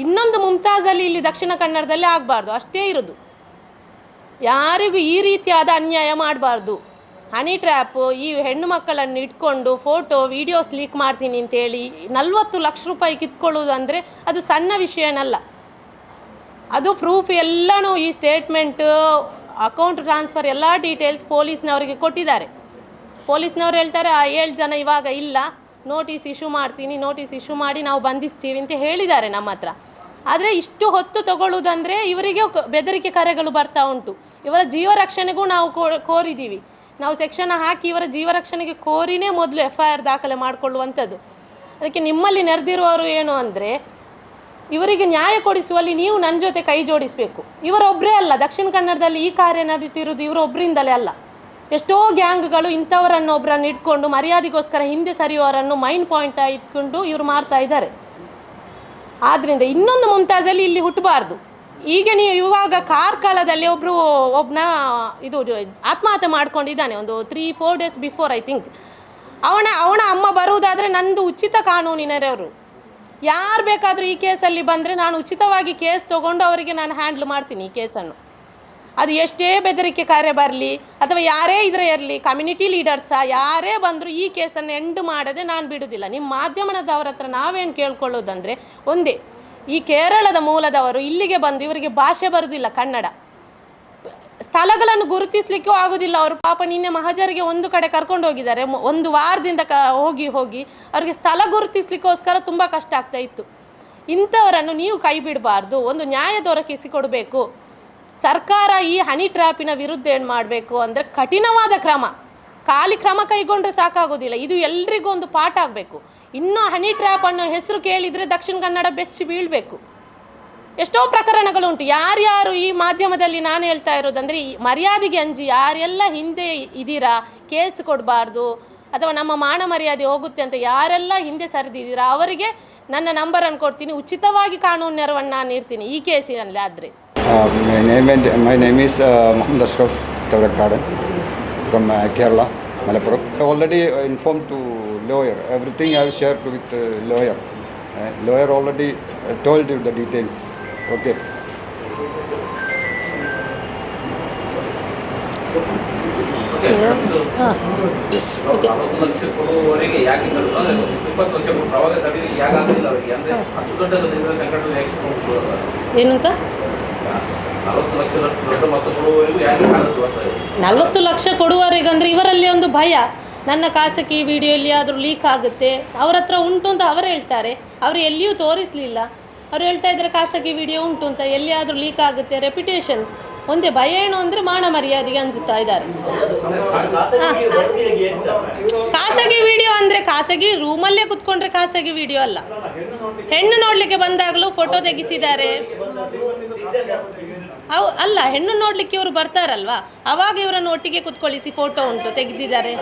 A: ಇನ್ನೊಂದು ಮುಮ್ತಾಜ್ ಅಲಿ ಇಲ್ಲಿ ದಕ್ಷಿಣ ಕನ್ನಡದಲ್ಲಿ ಆಗಬಾರ್ದು, ಅಷ್ಟೇ ಇರೋದು. ಯಾರಿಗೂ ಈ ರೀತಿಯಾದ ಅನ್ಯಾಯ ಮಾಡಬಾರ್ದು. ಹನಿ ಟ್ರ್ಯಾಪು, ಈ ಹೆಣ್ಣು ಮಕ್ಕಳನ್ನು ಇಟ್ಕೊಂಡು ಫೋಟೋ ವೀಡಿಯೋಸ್ ಲೀಕ್ ಮಾಡ್ತೀನಿ ಅಂತೇಳಿ 40 ಲಕ್ಷ ರೂಪಾಯಿ ಕಿತ್ಕೊಳ್ಳೋದು ಅಂದರೆ ಅದು ಸಣ್ಣ ವಿಷಯನಲ್ಲ. ಅದು ಪ್ರೂಫ್ ಎಲ್ಲನೂ ಈ ಸ್ಟೇಟ್ಮೆಂಟ್, ಅಕೌಂಟ್ ಟ್ರಾನ್ಸ್ಫರ್ ಎಲ್ಲ ಡೀಟೇಲ್ಸ್ ಪೊಲೀಸ್ನವರಿಗೆ ಕೊಟ್ಟಿದ್ದಾರೆ. ಪೊಲೀಸ್ನವ್ರು ಹೇಳ್ತಾರೆ, ಆ 7 ಜನ ಇವಾಗ ಇಲ್ಲ, ನೋಟಿಸ್ ಇಶ್ಯೂ ಮಾಡ್ತೀನಿ, ನೋಟಿಸ್ ಇಶ್ಯೂ ಮಾಡಿ ನಾವು ಬಂಧಿಸ್ತೀವಿ ಅಂತ ಹೇಳಿದ್ದಾರೆ ನಮ್ಮ ಹತ್ರ. ಆದರೆ ಇಷ್ಟು ಹೊತ್ತು ತಗೊಳ್ಳೋದಂದರೆ ಇವರಿಗೆ ಬೆದರಿಕೆ ಕರೆಗಳು ಬರ್ತಾ ಉಂಟು. ಇವರ ಜೀವ ರಕ್ಷಣೆಗೂ ನಾವು ಕೋರಿದ್ದೀವಿ. ನಾವು ಸೆಕ್ಷನ್ ಹಾಕಿ ಇವರ ಜೀವ ರಕ್ಷಣೆಗೆ ಕೋರಿನೇ ಮೊದಲು FIR ದಾಖಲೆ ಮಾಡಿಕೊಳ್ಳುವಂಥದ್ದು. ಅದಕ್ಕೆ ನಿಮ್ಮಲ್ಲಿ ನೆರೆದಿರುವವರು ಏನು ಅಂದರೆ, ಇವರಿಗೆ ನ್ಯಾಯ ಕೊಡಿಸುವಲ್ಲಿ ನೀವು ನನ್ನ ಜೊತೆ ಕೈ ಜೋಡಿಸಬೇಕು. ಇವರೊಬ್ಬರೇ ಅಲ್ಲ, ದಕ್ಷಿಣ ಕನ್ನಡದಲ್ಲಿ ಈ ಕಾರ್ಯ ನಡೀತಿರೋದು ಇವರೊಬ್ಬರಿಂದಲೇ ಅಲ್ಲ. ಎಷ್ಟೋ ಗ್ಯಾಂಗ್ಗಳು ಇಂಥವರನ್ನೊಬ್ಬರನ್ನು ಇಟ್ಕೊಂಡು ಮರ್ಯಾದೆಗೋಸ್ಕರ ಹಿಂದೆ ಸರಿಯುವವರನ್ನು ಮೈನ್ ಪಾಯಿಂಟ್ ಇಟ್ಕೊಂಡು ಇವರು ಮಾಡ್ತಾ ಇದ್ದಾರೆ. ಆದ್ದರಿಂದ ಇನ್ನೊಂದು ಮುಮ್ತಾಜಲ್ಲಿ ಇಲ್ಲಿ ಹುಟ್ಟಬಾರ್ದು. ಈಗ ನೀವು ಇವಾಗ ಕಾರ್ಕಳದಲ್ಲಿ ಒಬ್ಬನ ಇದು ಆತ್ಮಹತ್ಯೆ ಮಾಡ್ಕೊಂಡಿದ್ದಾನೆ ಒಂದು 3-4 ಡೇಸ್ ಬಿಫೋರ್ ಐ ಥಿಂಕ್. ಅವನ ಅಮ್ಮ ಬರುವುದಾದರೆ ನಂದು ಉಚಿತ ಕಾನೂನಿನವರು ಯಾರು ಬೇಕಾದರೂ ಈ ಕೇಸಲ್ಲಿ ಬಂದರೆ ನಾನು ಉಚಿತವಾಗಿ ಕೇಸ್ ತೊಗೊಂಡು ಅವರಿಗೆ ನಾನು ಹ್ಯಾಂಡ್ಲ್ ಮಾಡ್ತೀನಿ ಈ ಕೇಸನ್ನು. ಅದು ಎಷ್ಟೇ ಬೆದರಿಕೆ ಕಾರ್ಯ ಬರಲಿ ಅಥವಾ ಯಾರೇ ಇದ್ರೆ ಇರಲಿ, ಕಮ್ಯುನಿಟಿ ಲೀಡರ್ಸಾ ಯಾರೇ ಬಂದರೂ ಈ ಕೇಸನ್ನು ಎಂಡ್ ಮಾಡದೆ ನಾನು ಬಿಡೋದಿಲ್ಲ. ನಿಮ್ಮ ಮಾಧ್ಯಮದವ್ರ ಹತ್ರ ನಾವೇನು ಕೇಳ್ಕೊಳ್ಳೋದಂದರೆ ಒಂದೇ, ಈ ಕೇರಳದ ಮೂಲದವರು ಇಲ್ಲಿಗೆ ಬಂದು ಇವರಿಗೆ ಭಾಷೆ ಬರೋದಿಲ್ಲ ಕನ್ನಡ, ಸ್ಥಳಗಳನ್ನು ಗುರುತಿಸಲಿಕ್ಕೂ ಆಗೋದಿಲ್ಲ. ಅವರು ಪಾಪ ನಿನ್ನೆ ಮಹಜರಿಗೆ ಒಂದು ಕಡೆ ಕರ್ಕೊಂಡು ಹೋಗಿದ್ದಾರೆ, 1 ವಾರದಿಂದ ಹೋಗಿ ಅವರಿಗೆ ಸ್ಥಳ ಗುರುತಿಸ್ಲಿಕ್ಕೋಸ್ಕರ ತುಂಬ ಕಷ್ಟ ಆಗ್ತಾ ಇತ್ತು. ಇಂಥವರನ್ನು ನೀವು ಕೈ ಬಿಡಬಾರ್ದು, ಒಂದು ನ್ಯಾಯ ದೊರಕಿಸಿಕೊಡಬೇಕು. ಸರ್ಕಾರ ಈ ಹನಿ ಟ್ರ್ಯಾಪಿನ ವಿರುದ್ಧ ಏನು ಮಾಡಬೇಕು ಅಂದರೆ ಕಠಿಣವಾದ ಕ್ರಮ, ಖಾಲಿ ಕ್ರಮ ಕೈಗೊಂಡ್ರೆ ಸಾಕಾಗೋದಿಲ್ಲ, ಇದು ಎಲ್ರಿಗೂ ಒಂದು ಪಾಠ ಆಗಬೇಕು. ಇನ್ನೂ ಹನಿ ಟ್ರ್ಯಾಪ್ ಅನ್ನೋ ಹೆಸರು ಕೇಳಿದರೆ ದಕ್ಷಿಣ ಕನ್ನಡ ಬೆಚ್ಚಿ ಬೀಳಬೇಕು. ಎಷ್ಟೋ ಪ್ರಕರಣಗಳುಂಟು. ಯಾರ್ಯಾರು ಈ ಮಾಧ್ಯಮದಲ್ಲಿ ನಾನು ಹೇಳ್ತಾ ಇರೋದಂದರೆ ಈ ಮರ್ಯಾದೆಗೆ ಅಂಜಿ ಯಾರೆಲ್ಲ ಹಿಂದೆ ಇದ್ದೀರಾ, ಕೇಸ್ ಕೊಡಬಾರ್ದು ಅಥವಾ ನಮ್ಮ ಮಾನ ಮರ್ಯಾದೆ ಹೋಗುತ್ತೆ ಅಂತ ಯಾರೆಲ್ಲ ಹಿಂದೆ ಸರಿದಿದ್ದೀರಾ ಅವರಿಗೆ ನನ್ನ ನಂಬರನ್ನು ಕೊಡ್ತೀನಿ, ಉಚಿತವಾಗಿ ಕಾನೂನು ನೆರವನ್ನು ನಾನು ಇರ್ತೀನಿ ಈ ಕೇಸಿನಲ್ಲಿ. ಆದರೆ
C: My name is Muhammad Ashraf Tavrakkadan from Kerala, Malappuram. I already informed to lawyer. Everything I have shared with lawyer. Lawyer already told you the details. Okay.
A: ಏನಂತ 40 ಲಕ್ಷ ಕೊಡುವವರೆಗಂದ್ರೆ ಇವರಲ್ಲಿ ಒಂದು ಭಯ, ನನ್ನ ಖಾಸಗಿ ವಿಡಿಯೋ ಎಲ್ಲಿಯಾದರೂ ಲೀಕ್ ಆಗುತ್ತೆ, ಅವ್ರ ಹತ್ರ ಉಂಟು ಅಂತ ಅವರು ಹೇಳ್ತಾರೆ, ಅವರು ಎಲ್ಲಿಯೂ ತೋರಿಸಲಿಲ್ಲ. ಅವ್ರು ಹೇಳ್ತಾ ಇದ್ದಾರೆ ಖಾಸಗಿ ವಿಡಿಯೋ ಉಂಟು ಅಂತ, ಎಲ್ಲಿಯಾದರೂ ಲೀಕ್ ಆಗುತ್ತೆ, ರೆಪ್ಯುಟೇಷನ್. ಒಂದೇ ಭಯ ಏನು ಅಂದರೆ ಮಾನ ಮರ್ಯಾದೆಗೆ ಅಂಜುತ್ತಾ ಇದ್ದಾರೆ. ಖಾಸಗಿ ವಿಡಿಯೋ ಅಂದರೆ ಖಾಸಗಿ ರೂಮಲ್ಲೇ ಕುತ್ಕೊಂಡ್ರೆ ಖಾಸಗಿ ವಿಡಿಯೋ ಅಲ್ಲ. ಹೆಣ್ಣು ನೋಡಲಿಕ್ಕೆ ಬಂದಾಗಲೂ ಫೋಟೋ ತೆಗೆಸಿದ್ದಾರೆ. ಅಲ್ಲ, ಹೆಣ್ಣು ನೋಡಲಿಕ್ಕೆ ಇವರು ಬರ್ತಾರಲ್ವಾ, ಅವಾಗ ಇವರನ್ನು ಒಟ್ಟಿಗೆ ಕುತ್ಕೊಳ್ಳಿಸಿ ಫೋಟೋ ಉಂಟು ತೆಗೆದಿದ್ದಾರೆ.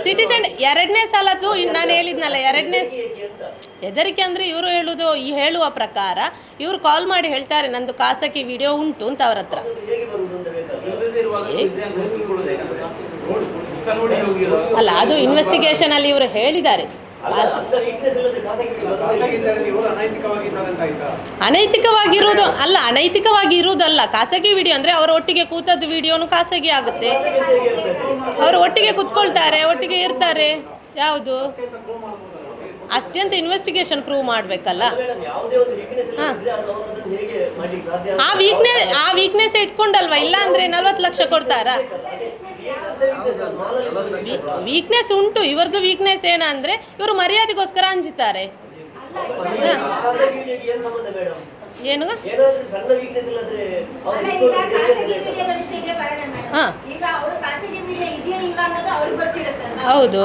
A: ಸಿಟಿಸನ್ 2ನೇ ಸಲದ್ದು ನಾನು ಹೇಳಿದ್ನಲ್ಲ, 2ನೇ ಹೆದರಿಕೆ ಅಂದರೆ ಇವರು ಹೇಳುವ ಪ್ರಕಾರ ಇವರು ಕಾಲ್ ಮಾಡಿ ಹೇಳ್ತಾರೆ ನಂದು ಖಾಸಗಿ ವಿಡಿಯೋ ಉಂಟು ಅಂತ ಅವ್ರ ಹತ್ರ. ಅಲ್ಲ, ಅದು ಇನ್ವೆಸ್ಟಿಗೇಷನಲ್ಲಿ ಇವರು ಹೇಳಿದ್ದಾರೆ. ಅನೈತಿಕವಾಗಿರುವುದು ಅಲ್ಲ, ಅನೈತಿಕವಾಗಿ ಇರುವುದಲ್ಲ. ಖಾಸಗಿ ವಿಡಿಯೋ ಅಂದರೆ ಅವರ ಒಟ್ಟಿಗೆ ಕೂತದ್ದು ವಿಡಿಯೋನು ಖಾಸಗಿ ಆಗುತ್ತೆ. ಅವರು ಒಟ್ಟಿಗೆ ಕುತ್ಕೊಳ್ತಾರೆ, ಒಟ್ಟಿಗೆ ಇರ್ತಾರೆ. ಯಾವುದು ಅಷ್ಟೇ ಅಂತ ಇನ್ವೆಸ್ಟಿಗೇಷನ್ ಪ್ರೂವ್ ಮಾಡಬೇಕಲ್ಲ. ಆ ವೀಕ್ನೆಸ್ ಇಟ್ಕೊಂಡಲ್ವಾ, ಇಲ್ಲ ಅಂದರೆ 40 ಲಕ್ಷ ಕೊಡ್ತಾರಾ? ವೀಕ್ನೆಸ್ ಉಂಟು. ಇವ್ರದ್ದು ವೀಕ್ನೆಸ್ ಏನಂದ್ರೆ ಇವರು ಮರ್ಯಾದೆಗೋಸ್ಕರ ಅಂಜುತ್ತಾರೆ. ಏನು ಹೌದು,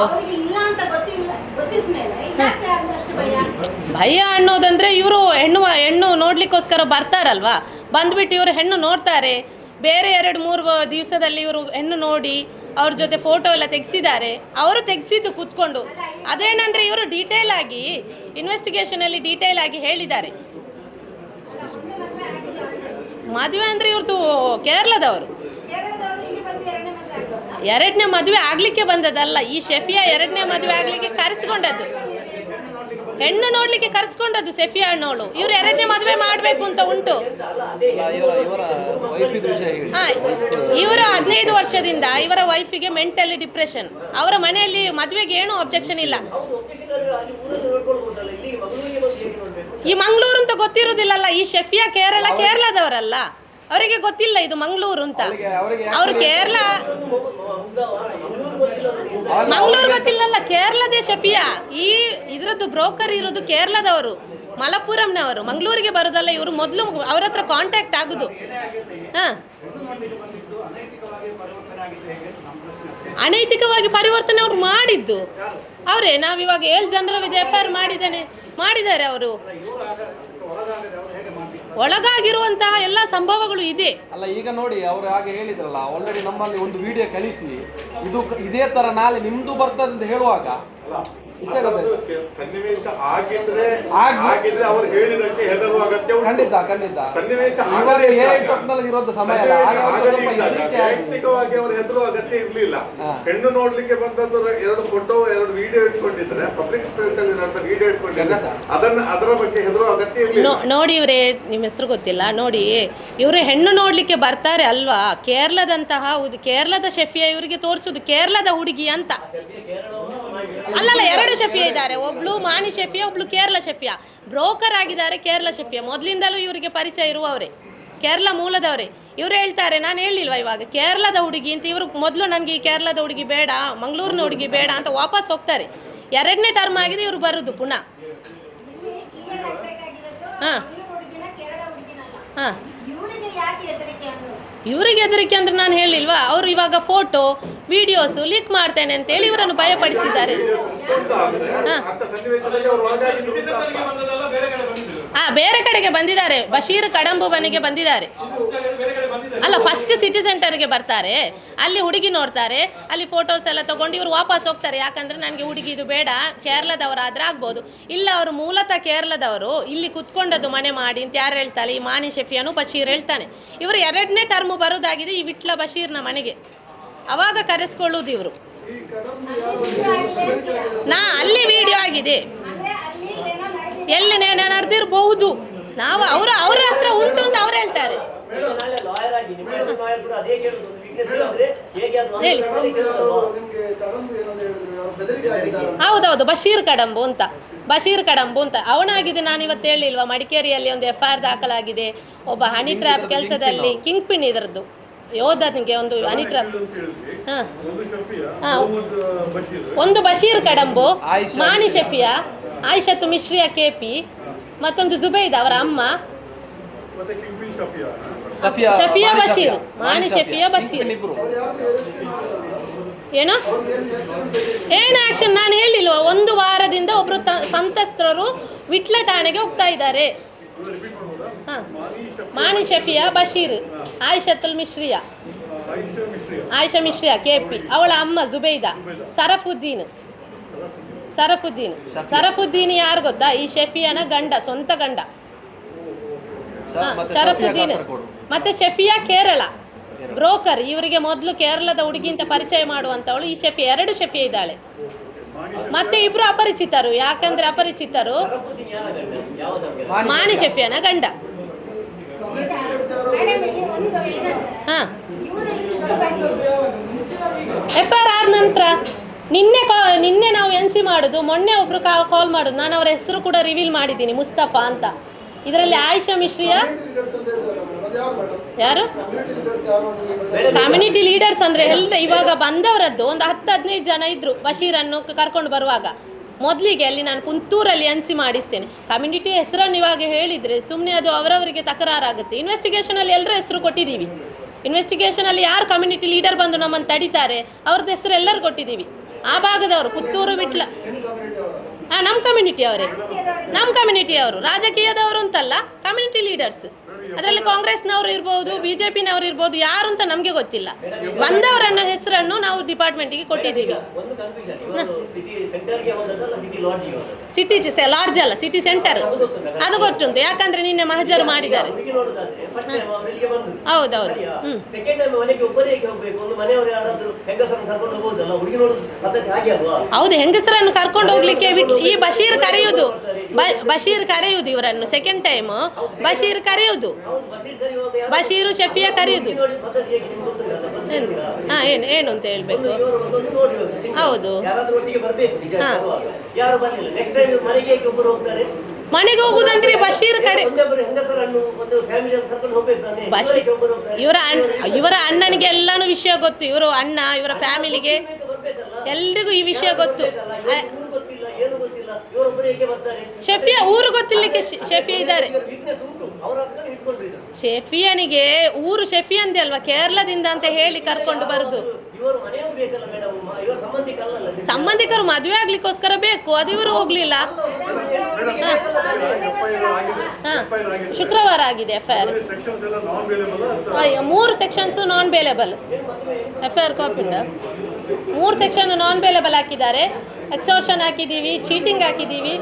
A: ಭಯ ಅನ್ನೋದಂದ್ರೆ ಇವರು ಹೆಣ್ಣು ನೋಡ್ಲಿಕ್ಕೋಸ್ಕರ ಬರ್ತಾರಲ್ವಾ, ಬಂದ್ಬಿಟ್ಟು ಇವರು ಹೆಣ್ಣು ನೋಡ್ತಾರೆ. ಬೇರೆ 2-3 ದಿವಸದಲ್ಲಿ ಇವರು ಹೆಣ್ಣು ನೋಡಿ ಅವ್ರ ಜೊತೆ ಫೋಟೋ ಎಲ್ಲ ತೆಗೆಸಿದ್ದಾರೆ. ಅವರು ತೆಗೆಸಿದ್ದು ಕೂತ್ಕೊಂಡು. ಅದೇನಂದರೆ ಇವರು ಡೀಟೇಲ್ ಆಗಿ ಇನ್ವೆಸ್ಟಿಗೇಷನಲ್ಲಿ ಡೀಟೇಲ್ ಆಗಿ ಹೇಳಿದ್ದಾರೆ. ಮದುವೆ ಅಂದರೆ ಇವ್ರದ್ದು ಕೇರಳದವರು. 2ನೇ ಮದುವೆ ಆಗಲಿಕ್ಕೆ ಬಂದದಲ್ಲ, ಈ ಶೆಫಿಯಾ 2ನೇ ಮದುವೆ ಆಗಲಿಕ್ಕೆ ಕರೆಸ್ಕೊಂಡದ್ದು, ಹೆಣ್ಣು ನೋಡ್ಲಿಕ್ಕೆ ಕರೆಸ್ಕೊಂಡದ್ದು ಸೆಫಿಯಾ ಅನ್ನೋಳು. ಇವ್ರು 2ನೇ ಮದುವೆ ಮಾಡಬೇಕು ಅಂತ ಉಂಟು. ಇವರು 15 ವರ್ಷದಿಂದ ಇವರ ವೈಫಿಗೆ ಮೆಂಟಲಿ ಡಿಪ್ರೆಷನ್. ಅವರ ಮನೆಯಲ್ಲಿ ಮದುವೆಗೆ ಏನೂ ಅಬ್ಜೆಕ್ಷನ್ ಇಲ್ಲ. ಈ ಮಂಗಳೂರು ಅಂತ ಗೊತ್ತಿರೋದಿಲ್ಲಲ್ಲ, ಈ ಶೆಫಿಯಾ ಕೇರಳದವರಲ್ಲ, ಅವರಿಗೆ ಗೊತ್ತಿಲ್ಲ ಇದು ಮಂಗಳೂರು ಅಂತ. ಅವರು ಮಂಗಳೂರು ಗೊತ್ತಿಲ್ಲಲ್ಲ, ಕೇರಳದೇ ಶೆಫಿಯಾ. ಇದ್ರದ್ದು ಬ್ರೋಕರ್ ಇರೋದು ಕೇರಳದವರು, ಮಲಪ್ಪುರಂನವರು. ಮಂಗಳೂರಿಗೆ ಬರೋದಲ್ಲ ಇವರು. ಮೊದಲು ಅವ್ರ ಹತ್ರ ಕಾಂಟ್ಯಾಕ್ಟ್ ಆಗೋದು. ಅನೈತಿಕವಾಗಿ ಪರಿವರ್ತನೆ ಅವ್ರು ಮಾಡಿದ್ದು ಅವರೇ. ನಾವಿವಾಗ 7 ಜನರ ವಿರುದ್ಧ FIR ಮಾಡಿದ್ದಾರೆ ಅವರು.
B: ಒಳಗಾಗಿರುವಂತಹ ಎಲ್ಲ ಸಂಭವಗಳು ಇದೆ.
D: ಅಲ್ಲ ಈಗ ನೋಡಿ ಅವರು ಹಾಗೆ ಹೇಳಿದ್ರಲ್ಲ, ಆಲ್ರೆಡಿ ನಮ್ಮಲ್ಲಿ ಒಂದು ವಿಡಿಯೋ ಕಳಿಸಿ ಇದೇ ತರ ನಾಳೆ ನಿಮ್ದು ಬರ್ತದೆ ಅಂತ ಹೇಳುವಾಗ
E: ಸನ್ನಿವೇಶ ಆಗಿದ್ರೆ ಅವರು ಹೇಳಿದಂತೆ ಹೆದರುವ ಅಗತ್ಯ
D: ಖಂಡಿತ ಖಂಡಿತ
E: ಸನ್ನಿವೇಶ
D: ಇರೋದು ಸಮಯ ಅಲ್ಲ.
E: ವೈಯಕ್ತಿಕವಾಗಿ ಅವರು ಹೆದರುವ ಅಗತ್ಯ ಇರ್ಲಿಲ್ಲ. ಹೆಣ್ಣು ನೋಡ್ಲಿಕ್ಕೆ ಬಂದದ್ದು 2 ಫೋಟೋ 2 ವಿಡಿಯೋ ಇಟ್ಕೊಂಡಿದ್ರೆ ಪಬ್ಲಿಕ್ ಸ್ಪೇಸ್ ಅಲ್ಲಿ ವಿಡಿಯೋ ಇಟ್ಕೊಂಡಿದ್ರೆ ಅದರ ಬಗ್ಗೆ ಹೆದರುವ ಅಗತ್ಯ ಇರ್ಲಿಲ್ಲ.
B: ನೋಡಿ ಇವರೇ, ನಿಮ್ಮ ಹೆಸರು ಗೊತ್ತಿಲ್ಲ ನೋಡಿ, ಇವರು ಹೆಣ್ಣು ನೋಡ್ಲಿಕ್ಕೆ ಬರ್ತಾರೆ ಅಲ್ವಾ, ಕೇರಳದ ಶೆಫಿಯಾ ಇವರಿಗೆ ತೋರಿಸುದು ಕೇರಳದ ಹುಡುಗಿ ಅಂತ. ಅಲ್ಲಲ್ಲ, 2 ಶೆಫಿಯಾ ಇದ್ದಾರೆ, ಒಬ್ಳು ಮಾಣಿ ಶೆಫಿಯಾ, ಒಬ್ಳು ಕೇರಳ ಶೆಫಿಯಾ. ಬ್ರೋಕರ್ ಆಗಿದ್ದಾರೆ ಕೇರಳ ಶೆಫಿಯಾ, ಮೊದಲಿಂದಲೂ ಇವರಿಗೆ ಪರಿಚಯ ಇರುವವರೇ, ಕೇರಳ ಮೂಲದವರೇ. ಇವರು ಹೇಳ್ತಾರೆ, ನಾನು ಹೇಳಿಲ್ವಾ ಇವಾಗ ಕೇರಳದ ಹುಡುಗಿ ಅಂತ. ಇವರು ಮೊದಲು ನನಗೆ ಈ ಕೇರಳದ ಹುಡುಗಿ ಬೇಡ, ಮಂಗಳೂರಿನ ಹುಡುಗಿ ಬೇಡ ಅಂತ ವಾಪಸ್ ಹೋಗ್ತಾರೆ. 2ನೇ ಟರ್ಮ್ ಆಗಿದೆ ಇವರು ಬರುದು ಪುನಃ. ಹಾಂ ಹಾಂ, ಇವರಿಗೆ ಹೆದರಿಕೆ ಅಂದ್ರೆ ನಾನು ಹೇಳಿಲ್ವಾ, ಅವರು ಇವಾಗ ಫೋಟೋ ವಿಡಿಯೋಸು ಲೀಕ್ ಮಾಡ್ತೇನೆ ಅಂತೇಳಿ ಇವರನ್ನು ಭಯಪಡಿಸಿದ್ದಾರೆ. ಬೇರೆ ಕಡೆಗೆ ಬಂದಿದ್ದಾರೆ, ಬಶೀರ್ ಕಡಂಬು ಮನೆಗೆ ಬಂದಿದ್ದಾರೆ. ಅಲ್ಲ, ಫಸ್ಟ್ ಸಿಟಿ ಸೆಂಟರ್ಗೆ ಬರ್ತಾರೆ, ಅಲ್ಲಿ ಹುಡುಗಿ ನೋಡ್ತಾರೆ, ಅಲ್ಲಿ ಫೋಟೋಸ್ ಎಲ್ಲ ತಗೊಂಡು ಇವರು ವಾಪಸ್ ಹೋಗ್ತಾರೆ. ಯಾಕಂದ್ರೆ ನನಗೆ ಹುಡುಗಿ ಇದು ಬೇಡ, ಕೇರಳದವರಾದ್ರೆ ಆಗ್ಬೋದು. ಇಲ್ಲ, ಅವರು ಮೂಲತಃ ಕೇರಳದವರು, ಇಲ್ಲಿ ಕುತ್ಕೊಂಡದ್ದು ಮನೆ ಮಾಡಿ ಅಂತ ಯಾರು ಹೇಳ್ತಾರೆ, ಈ ಮಾನಿ ಶೆಫಿಯಾನು ಬಶೀರ್ ಹೇಳ್ತಾನೆ. ಇವರು 2ನೇ ಟರ್ಮು ಬರೋದಾಗಿದೆ ಈ ವಿಟ್ಲ ಬಶೀರ್ನ ಮನೆಗೆ, ಅವಾಗ ಕರೆಸ್ಕೊಳ್ಳುವುದು ಇವರು. ಅಲ್ಲಿ ವಿಡಿಯೋ ಆಗಿದೆ, ಎಲ್ಲಿ ನಡೆದಿರಬಹುದು. ನಾವು ಅವ್ರ ಹತ್ರ ಉಂಟು ಅಂತ ಅವ್ರು ಹೇಳ್ತಾರೆ. ಹೌದೌದು, ಬಶೀರ್ ಕಡಂಬು ಅಂತ ಅವನಾಗಿದೆ. ನಾನು ಇವತ್ತು ಹೇಳಿಲ್ವಾ, ಮಡಿಕೇರಿಯಲ್ಲಿ ಒಂದು FIR ದಾಖಲಾಗಿದೆ. ಒಬ್ಬ ಹನಿ ಟ್ರ್ಯಾಪ್ ಕೆಲಸದಲ್ಲಿ ಕಿಂಗ್ ಪಿನ್ ಇದರದ್ದು ಯೋಧನಿಗೆ ಒಂದು ಹನಿ ಟ್ರ್ಯಾಪ್. ಒಂದು ಬಶೀರ್ ಕಡಂಬು, ಮಾಣಿ ಶೆಫಿಯಾ, ಆಯಿಷತ್ತು ಮಿಶ್ರಿಯಾ KP, ಮತ್ತೊಂದು ಜುಬೈದ ಅವರ ಅಮ್ಮ, ಶಫಿಯಾ ಬಶೀರ್, ಮಾಣಿ ಶಫಿಯಾ ಬಶೀರ್. ಏನು ಆಕ್ಷನ್ ನಾನು ಹೇಳಿಲ್ವಾ, 1 ವಾರದಿಂದ ಒಬ್ರು ಸಂತ್ರಸ್ತರು ವಿಟ್ಲ ಠಾಣೆಗೆ ಹೋಗ್ತಾ ಇದ್ದಾರೆ. ಮಾಣಿ ಶಫಿಯಾ ಬಶೀರ್, ಆಯಿಷಾ ಮಿಶ್ರಿಯಾ KP, ಅವಳ ಅಮ್ಮ ಜುಬೈದಾ, ಸರಫುದ್ದೀನ್ ಯಾರು ಗೊತ್ತಾ, ಈ ಶಫಿಯಾನ ಗಂಡ, ಸ್ವಂತ ಗಂಡ. ಶರಫುದ್ದೀನ್. ಮತ್ತೆ ಶಫಿಯಾ ಕೇರಳ ಬ್ರೋಕರ್, ಇವರಿಗೆ ಮೊದಲು ಕೇರಳದ ಹುಡುಗಿ ಅಂತ ಪರಿಚಯ ಮಾಡುವಂತವಳು ಈ ಶಫಿಯಾ. 2 ಶಫಿಯಾ ಇದ್ದಾಳೆ. ಮತ್ತೆ ಇಬ್ರು ಅಪರಿಚಿತರು. ಯಾಕಂದ್ರೆ ಅಪರಿಚಿತರು, ಮಾಣಿ ಶಫಿಯಾನ ಗಂಡ. FIR ಆದ ನಂತರ ನಿನ್ನೆ ನಾವು NC ಮಾಡೋದು, ಮೊನ್ನೆ ಒಬ್ರು ಕಾಲ್ ಮಾಡೋದು, ನಾನು ಅವರ ಹೆಸರು ಕೂಡ ರಿವೀಲ್ ಮಾಡಿದ್ದೀನಿ, ಮುಸ್ತಫಾ ಅಂತ. ಇದರಲ್ಲಿ ಆಯಿಷಾ ಮಿಶ್ರಿಯಾ ಯಾರು, ಕಮ್ಯುನಿಟಿ ಲೀಡರ್ಸ್ ಅಂದ್ರೆ ಇವಾಗ ಬಂದವರದ್ದು ಒಂದು 10-15 ಜನ ಇದ್ರು. ಬಶೀರನ್ನು ಕರ್ಕೊಂಡು ಬರುವಾಗ ಮೊದಲಿಗೆ ಅಲ್ಲಿ ನಾನು ಪುತ್ತೂರಲ್ಲಿ NC ಮಾಡಿಸ್ತೇನೆ. ಕಮ್ಯುನಿಟಿ ಹೆಸರನ್ನು ಇವಾಗ ಹೇಳಿದರೆ ಸುಮ್ಮನೆ ಅದು ಅವರವರಿಗೆ ತಕರಾರಾಗುತ್ತೆ. ಇನ್ವೆಸ್ಟಿಗೇಷನಲ್ಲಿ ಎಲ್ಲರ ಹೆಸರು ಕೊಟ್ಟಿದ್ದೀವಿ. ಇನ್ವೆಸ್ಟಿಗೇಷನಲ್ಲಿ ಯಾರು ಕಮ್ಯುನಿಟಿ ಲೀಡರ್ ಬಂದು ನಮ್ಮನ್ನು ತಡೀತಾರೆ ಅವ್ರದ್ದು ಹೆಸರು ಎಲ್ಲರೂ ಕೊಟ್ಟಿದ್ದೀವಿ. ಆ ಭಾಗದವರು ಪುತ್ತೂರು ವಿಟ್ಲ, ನಮ್ಮ ಕಮ್ಯುನಿಟಿಯವರು, ರಾಜಕೀಯದವರು ಅಂತಲ್ಲ, ಕಮ್ಯುನಿಟಿ ಲೀಡರ್ಸ್. ಅದರಲ್ಲಿ ಕಾಂಗ್ರೆಸ್ನವರು ಇರ್ಬೋದು, BJPನವರು ಇರ್ಬೋದು, ಯಾರು ಅಂತ ನಮಗೆ ಗೊತ್ತಿಲ್ಲ. ಬಂದವರನ್ನ ಹೆಸರನ್ನು ನಾವು ಡಿಪಾರ್ಟ್ಮೆಂಟಿಗೆ ಕೊಟ್ಟಿದ್ದೀವಿ. ಸಿಟಿ ಲಾಡ್ಜ್ ಅಲ್ಲ, ಸಿಟಿ ಸೆಂಟರ್ ಅದು ಗೊತ್ತುಂಟು. ಯಾಕಂದ್ರೆ ನಿನ್ನೆ ಮಹಜರು ಮಾಡಿದ್ದಾರೆ. ಹೌದೌದು. ಹೌದು, ಹೆಂಗಸರನ್ನು ಕರ್ಕೊಂಡು ಹೋಗ್ಲಿಕ್ಕೆ ಈ ಬಶೀರ್ ಕರೆಯುವುದು ಇವರನ್ನು. 2nd ಟೈಮ್ ಬಶೀರ್ ಕರೆಯುವುದು, ಬಶೀರು ಶಫಿಯಾ ಕರೆಯುವುದು. ಏನು ಅಂತ ಹೇಳ್ಬೇಕು. ಹೌದು, ಮನೆಗೆ ಹೋಗುದಂದ್ರೆ ಬಶೀರ್ ಕಡೆ ಇವರ ಅಣ್ಣನಿಗೆ ಎಲ್ಲಾನು ವಿಷಯ ಗೊತ್ತು. ಇವರು ಅಣ್ಣ, ಇವರ ಫ್ಯಾಮಿಲಿಗೆ ಎಲ್ರಿಗೂ ಈ ವಿಷಯ ಗೊತ್ತು. ಶಫಿಯಾ ಊರು ಗೊತ್ತಿಲ್ಲಕ್ಕೆ ಶಫಿಯಾ ಇದ್ದಾರೆ. ಶಫಿಯಾನಿಗೆ ಊರು ಶಫಿಯಾ ಅಂದೆ ಅಲ್ವಾ, ಕೇರಳದಿಂದ ಅಂತ ಹೇಳಿ ಕರ್ಕೊಂಡು ಬರುದು. ಸಂಬಂಧಿಕರು ಮದುವೆ ಆಗ್ಲಿಕ್ಕೋಸ್ಕರ ಬೇಕು, ಅದು ಇವರು ಹೋಗ್ಲಿಲ್ಲ. ಶುಕ್ರವಾರ ಆಗಿದೆ FIR. 3 sections non bailable. FIR copy ಉಂಟಾ? 3 ಸೆಕ್ಷನ್ ನಾನ್ ಬೇಲೆಬಲ್ ಹಾಕಿದ್ದಾರೆ. ಎಕ್ಸಾರ್ಷನ್ ಹಾಕಿದ್ದೀವಿ, ಚೀಟಿಂಗ್ ಹಾಕಿದ್ದೀವಿ.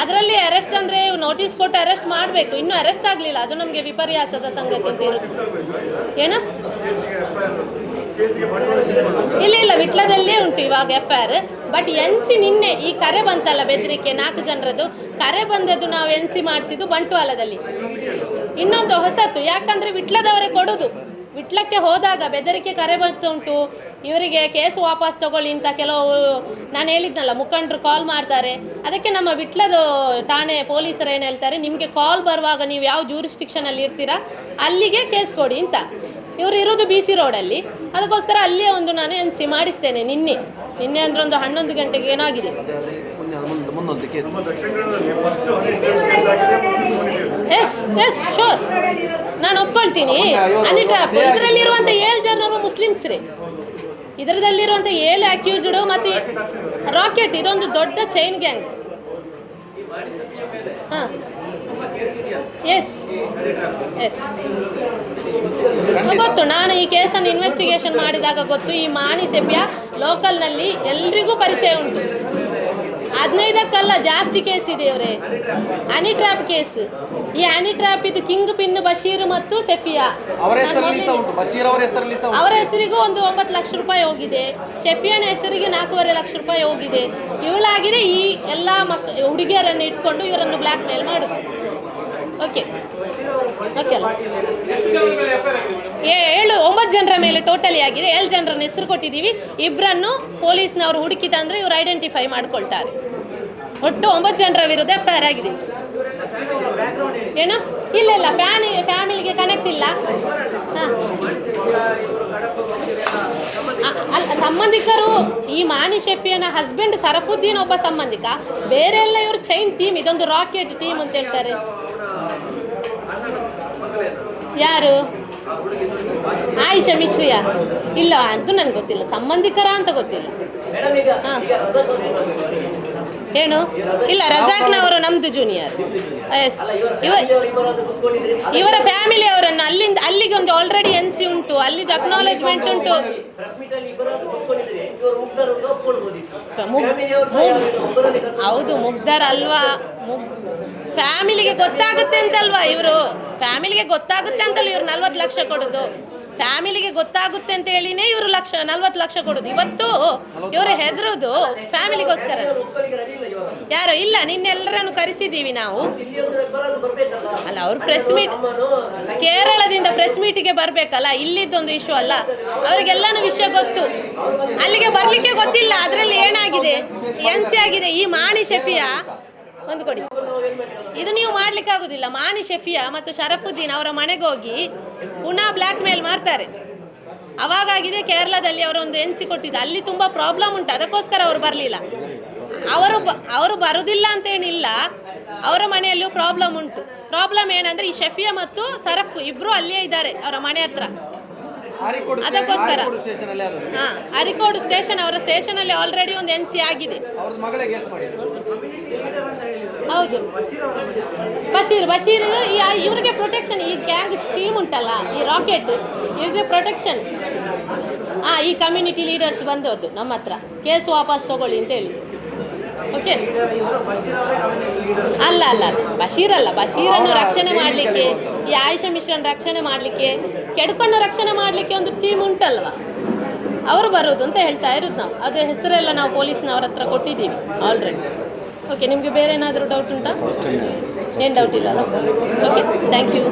B: ಅದರಲ್ಲಿ ಅರೆಸ್ಟ್ ಅಂದರೆ ನೋಟಿಸ್ ಕೊಟ್ಟು ಅರೆಸ್ಟ್ ಮಾಡಬೇಕು. ಇನ್ನೂ ಅರೆಸ್ಟ್ ಆಗಲಿಲ್ಲ. ಅದು ನಮಗೆ ವಿಪರ್ಯಾಸದ ಸಂಗತಿ ಅಂತ ಇರುತ್ತೆ. ಏನು? ಇಲ್ಲ ವಿಟ್ಲದಲ್ಲೇ ಉಂಟು ಇವಾಗ FIR. ಬಟ್ NC ನಿನ್ನೆ ಈ ಕರೆ ಬಂತಲ್ಲ, ಬೆದರಿಕೆ 4 ಜನರದ್ದು ಕರೆ ಬಂದದ್ದು ನಾವು NC ಮಾಡಿಸಿದ್ದು ಬಂಟ್ವಾಳದಲ್ಲಿ. ಇನ್ನೊಂದು ಹೊಸತು, ಯಾಕಂದರೆ ವಿಟ್ಲದವರೇ ಕೊಡೋದು. ವಿಟ್ಲಕ್ಕೆ ಹೋದಾಗ ಬೆದರಿಕೆ ಕರೆ ಬಂತುಂಟು, ಇವರಿಗೆ ಕೇಸ್ ವಾಪಸ್ ತಗೊಳ್ಳಿ ಅಂತ ಕೆಲವು ನಾನು ಹೇಳಿದ್ನಲ್ಲ ಮುಖಂಡರು ಕಾಲ್ ಮಾಡ್ತಾರೆ. ಅದಕ್ಕೆ ನಮ್ಮ ವಿಟ್ಲದ ಠಾಣೆ ಪೊಲೀಸರು ಏನು ಹೇಳ್ತಾರೆ, ನಿಮಗೆ ಕಾಲ್ ಬರುವಾಗ ನೀವು ಯಾವ ಜೂರಿಸ್ಟಿಕ್ಷನಲ್ಲಿ ಇರ್ತೀರಾ ಅಲ್ಲಿಗೆ ಕೇಸ್ ಕೊಡಿ ಅಂತ. ಇವರು ಇರೋದು BC ರೋಡಲ್ಲಿ. ಅದಕ್ಕೋಸ್ಕರ ಅಲ್ಲೇ ಒಂದು ನಾನು NC ಮಾಡಿಸ್ತೇನೆ. ನಿನ್ನೆ ಅಂದರೆ ಒಂದು 11 ಗಂಟೆಗೆ ಏನಾಗಿದೆ. ಎಸ್ ಶೋರ್, ನಾನು ಒಪ್ಕೊಳ್ತೀನಿ. ಹನಿ ಟ್ರ್ಯಾಪ್ ಇದರಲ್ಲಿರುವಂಥ 7 ಜನರು ಮುಸ್ಲಿಮ್ಸ್ರೇ. ಇದರದಲ್ಲಿರುವಂಥ 7 ಅಕ್ಯೂಸ್ಡು ಮತ್ತು ರಾಕೆಟ್, ಇದೊಂದು ದೊಡ್ಡ ಚೈನ್ ಗ್ಯಾಂಗ್. ಹಾಂ ಎಸ್ ಗೊತ್ತು. ನಾನು ಈ ಕೇಸನ್ನು ಇನ್ವೆಸ್ಟಿಗೇಷನ್ ಮಾಡಿದಾಗ ಗೊತ್ತು. ಈ ಮಾಣಿ ಸೆಪ್ಯ ಲೋಕಲ್ನಲ್ಲಿ ಎಲ್ರಿಗೂ ಪರಿಚಯ ಉಂಟು. 15ಕ್ಕಲ್ಲ ಜಾಸ್ತಿ ಕೇಸ್ ಇದೆ ಇವರೇ. Honey trap case. ಈ ಹನಿ ಟ್ರ್ಯಾಪ್ ಇದು ಕಿಂಗ್ ಪಿನ್ ಬಶೀರ್ ಮತ್ತು ಸೆಫಿಯಾ. ಅವರ ಹೆಸರಿಗೂ ಒಂದು 9 ಲಕ್ಷ ರೂಪಾಯಿ ಹೋಗಿದೆ. ಶೆಫಿಯಾನ ಹೆಸರಿಗೆ 4.5 ಲಕ್ಷ ರೂಪಾಯಿ ಹೋಗಿದೆ. ಇವಳಾಗಿದೆ ಈ ಎಲ್ಲ ಹುಡುಗಿಯರನ್ನು ಇಟ್ಕೊಂಡು ಇವರನ್ನು ಬ್ಲ್ಯಾಕ್ ಮೇಲ್ ಮಾಡುದು. ಓಕೆ ಅಲ್ಲ, 9 ಜನರ ಮೇಲೆ ಟೋಟಲಿ ಆಗಿದೆ. 7 ಜನರನ್ನು ಹೆಸರು ಕೊಟ್ಟಿದ್ದೀವಿ. 2 ಪೊಲೀಸ್ನವರು ಹುಡುಕಿ ತಂದರೆ ಇವರು ಐಡೆಂಟಿಫೈ ಮಾಡ್ಕೊಳ್ತಾರೆ. ಒಟ್ಟು 9 ಜನರ ವಿರುದ್ಧ FIR ಆಗಿದೆ. ಏನು? ಇಲ್ಲ ಫ್ಯಾಮಿಲಿಗೆ ಕನೆಕ್ಟ್ ಇಲ್ಲ. ಸಂಬಂಧಿಕರು ಈ ಮಾನಿ ಶೆಫಿಯನ ಹಸ್ಬೆಂಡ್ ಸರಫುದ್ದೀನ್ ಒಬ್ಬ ಸಂಬಂಧಿಕ. ಬೇರೆ ಎಲ್ಲ ಇವರು ಚೈನ್ ಟೀಮ್, ಇದೊಂದು ರಾಕೆಟ್ ಟೀಮ್ ಅಂತ ಹೇಳ್ತಾರೆ. ಯಾರು? ಆಯಿಷಾ ಮಿಶ್ರಿಯಾ? ಇಲ್ಲ, ಅದು ನನಗೆ ಗೊತ್ತಿಲ್ಲ. ಸಂಬಂಧಿಕರ ಅಂತ ಗೊತ್ತಿಲ್ಲ. ಹಾಂ ಏನು? ಇಲ್ಲ, ರಜಾಕ್ನವರು ನಮ್ಮದು ಜೂನಿಯರ್. ಎಸ್, ಇವರ ಫ್ಯಾಮಿಲಿ ಅವರನ್ನು ಅಲ್ಲಿಗೆ ಒಂದು ಆಲ್ರೆಡಿ NC ಉಂಟು, ಅಲ್ಲಿದ್ದು ಅಕ್ನಾಲೇಜ್ಮೆಂಟ್ ಉಂಟು. ಹೌದು, ಮುಗ್ಧರ್ ಅಲ್ವಾ? ಫ್ಯಾಮಿಲಿಗೆ ಗೊತ್ತಾಗುತ್ತೆ ಅಂತಲ್ವಾ ಇವರು? ಫ್ಯಾಮಿಲಿಗೆ ಗೊತ್ತಾಗುತ್ತೆ ಅಂತಲ್ಲ ಇವ್ರು 40 ಲಕ್ಷ ಕೊಡೋದು. ಫ್ಯಾಮಿಲಿಗೆ ಗೊತ್ತಾಗುತ್ತೆ ಅಂತ ಹೇಳಿನೇ ಇವರು 40 ಲಕ್ಷ ಕೊಡೋದು. ಇವತ್ತು ಇವರು ಹೆದರೋದು ಫ್ಯಾಮಿಲಿಗೋಸ್ಕರ. ಯಾರು ಇಲ್ಲ, ನಿನ್ನೆಲ್ಲರನ್ನು ಕರೆಸಿದ್ದೀವಿ ನಾವು. ಅಲ್ಲ, ಅವ್ರು ಪ್ರೆಸ್ ಮೀಟ್, ಕೇರಳದಿಂದ ಪ್ರೆಸ್ ಮೀಟಿಗೆ ಬರಬೇಕಲ್ಲ, ಇಲ್ಲಿದ್ದೊಂದು ಇಶ್ಯೂ ಅಲ್ಲ. ಅವರಿಗೆಲ್ಲನೂ ವಿಷಯ ಗೊತ್ತು. ಅಲ್ಲಿಗೆ ಬರಲಿಕ್ಕೆ ಗೊತ್ತಿಲ್ಲ ಅದರಲ್ಲಿ ಏನಾಗಿದೆ. NC ಆಗಿದೆ. ಈ ಮಾಣಿ ಶೆಫಿಯಾ ಒಂದು ಕೊಡಿ. ಇದು ನೀವು ಮಾಡ್ಲಿಕ್ಕೆ ಆಗುದಿಲ್ಲ. ಮಾಣಿ ಶೆಫಿಯಾ ಮತ್ತು ಶರಫುದ್ದೀನ್ ಅವರ ಮನೆಗೆ ಹೋಗಿ ಪುನಃ ಬ್ಲ್ಯಾಕ್ ಮೇಲ್ ಮಾಡ್ತಾರೆ. ಅವಾಗಾಗಿದೆ ಕೇರಳದಲ್ಲಿ ಅವರೊಂದು NC ಕೊಟ್ಟಿದ್ದು. ಅಲ್ಲಿ ತುಂಬ ಪ್ರಾಬ್ಲಮ್ ಉಂಟು, ಅದಕ್ಕೋಸ್ಕರ ಅವರು ಬರಲಿಲ್ಲ. ಅವರು ಬರುವುದಿಲ್ಲ ಅಂತೇನಿಲ್ಲ, ಅವರ ಮನೆಯಲ್ಲೂ ಪ್ರಾಬ್ಲಮ್ ಉಂಟು. ಪ್ರಾಬ್ಲಮ್ ಏನಂದರೆ ಈ ಶೆಫಿಯಾ ಮತ್ತು ಸರಫ್ ಇಬ್ಬರು ಅಲ್ಲೇ ಇದ್ದಾರೆ ಅವರ ಮನೆ ಹತ್ರ. ಅದಕ್ಕೋಸ್ಕರ ಅರಿಕೋಡು ಸ್ಟೇಷನ್, ಅವರ ಸ್ಟೇಷನಲ್ಲಿ ಆಲ್ರೆಡಿ ಒಂದು NC ಆಗಿದೆ. ಹೌದು, ಬಶೀರ್ ಇವರಿಗೆ ಪ್ರೊಟೆಕ್ಷನ್. ಈ ಗ್ಯಾಂಗ್ ಟೀಮ್ ಉಂಟಲ್ಲ, ಈ ರಾಕೆಟ್, ಇವರಿಗೆ ಪ್ರೊಟೆಕ್ಷನ್. ಈ ಕಮ್ಯುನಿಟಿ ಲೀಡರ್ಸ್ ಬಂದದ್ದು ನಮ್ಮ ಹತ್ರ ಕೇಸ್ ವಾಪಸ್ ತಗೊಳ್ಳಿ ಅಂತ ಹೇಳಿ. ಓಕೆ, ಅಲ್ಲ ಬಶೀರನ್ನು ರಕ್ಷಣೆ ಮಾಡಲಿಕ್ಕೆ, ಈ ಆಯಿಷಾ ಮಿಶ್ರನ್ ರಕ್ಷಣೆ ಮಾಡಲಿಕ್ಕೆ, ಕೆಡ್ಕೊಂಡು ರಕ್ಷಣೆ ಮಾಡಲಿಕ್ಕೆ ಒಂದು ಟೀಮ್ ಉಂಟಲ್ವ, ಅವರು ಬರೋದು ಅಂತ ಹೇಳ್ತಾ ಇರೋದು ನಾವು. ಅದು ಹೆಸರೆಲ್ಲ ನಾವು ಪೊಲೀಸ್ನವ್ರ ಹತ್ರ ಕೊಟ್ಟಿದ್ದೀವಿ ಆಲ್ರೆಡಿ. ಓಕೆ, ನಿಮಗೆ ಬೇರೆ ಏನಾದರೂ ಡೌಟ್ ಉಂಟಾ? ಏನು ಡೌಟ್ ಇಲ್ಲ ಅಲ್ಲ? Okay, thank you.